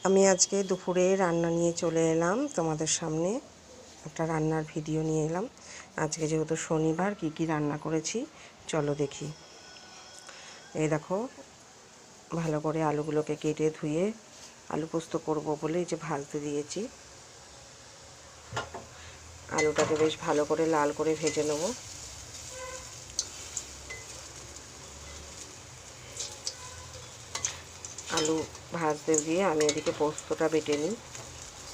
আমি আজকে দুপুরে রান্না নিয়ে চলে এলাম তোমাদের সামনে। একটা রান্নার ভিডিও নিয়ে এলাম। আজকে যেহেতু শনিবার কি কি রান্না করেছি চলো দেখি। এই দেখো, ভালো করে আলুগুলোকে কেটে ধুয়ে আলু পোস্ত করব বলে এই যে ভাজতে দিয়েছি। আলুটাকে বেশ ভালো করে লাল করে ভেজে নেব। আলু ভাজতে দিয়ে আমি এদিকে পোস্তটা বেটে নিই।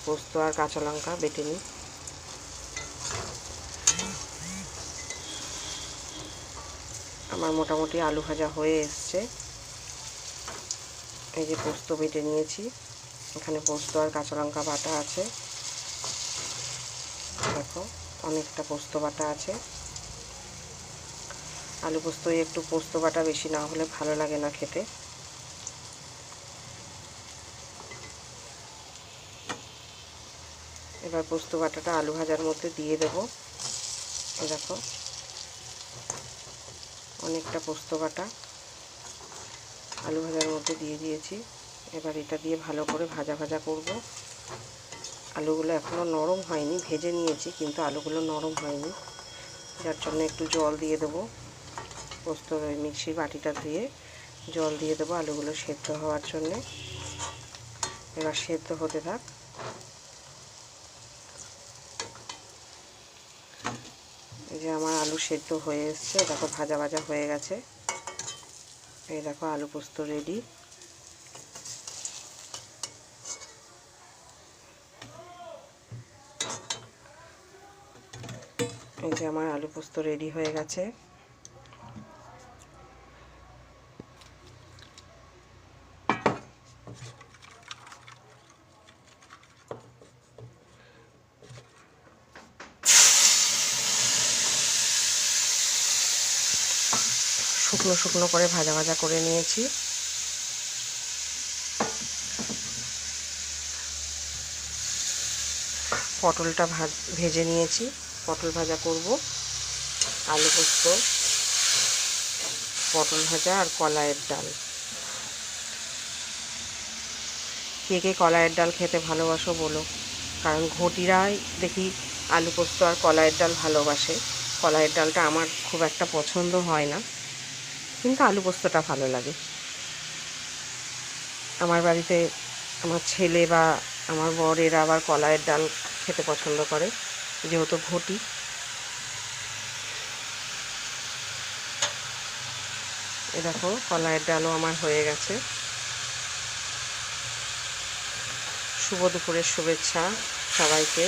পোস্ত আর কাঁচা লঙ্কা বেটে নিই। আমার মোটামুটি আলু ভাজা হয়ে এসছে। এই যে পোস্ত বেটে নিয়েছি, এখানে পোস্ত আর কাঁচা লঙ্কা বাটা আছে। দেখো, অনেকটা পোস্ত বাটা আছে। আলু পোস্তয় একটু পোস্ত বাটা বেশি না হলে ভালো লাগে না খেতে। এবার পোস্ত বাটাটা আলু ভাজার মধ্যে দিয়ে দেব। দেখো, অনেকটা পোস্ত বাটা আলু ভাজার মধ্যে দিয়ে দিয়েছি। এবার এটা দিয়ে ভালো করে ভাজা ভাজা করব। আলুগুলো এখনও নরম হয়নি, ভেজে নিয়েছি কিন্তু আলুগুলো নরম হয়নি, যার জন্য একটু জল দিয়ে দেবো। পোস্ত মিক্সির বাটিটা ধুয়ে জল দিয়ে দেবো আলুগুলো সেদ্ধ হওয়ার জন্যে। এবার সেদ্ধ হতে থাক। এই যে আমার আলু সেদ্ধ হয়ে এসছে, দেখো ভাজা ভাজা হয়ে গেছে। এই দেখো আলু পোস্ত রেডি। এই যে আমার আলু পোস্ত রেডি হয়ে গেছে। শুকনো শুকনো করে ভাজা ভাজা করে নিয়েছি। পটলটা ভেজে নিয়েছি, পটল ভাজা করব। আলু পোস্ত, পটল ভাজা আর কলাইয়ের ডাল। কে কে কলাইয়ের ডাল খেতে ভালোবাসো বলো, কারণ ঘটিরাই দেখি আলু পোস্ত আর কলাইয়ের ডাল ভালোবাসে। কলাইয়ের ডালটা আমার খুব একটা পছন্দ হয় না, কিন্তু আলু পোস্তটা ভালো লাগে। আমার বাড়িতে আমার ছেলে বা আমার বর এরা আবার কলাইয়ের ডাল খেতে পছন্দ করে, যেহেতু ঘটি। এ দেখো, কলাইয়ের ডালও আমার হয়ে গেছে। শুভ দুপুরের শুভেচ্ছা সবাইকে।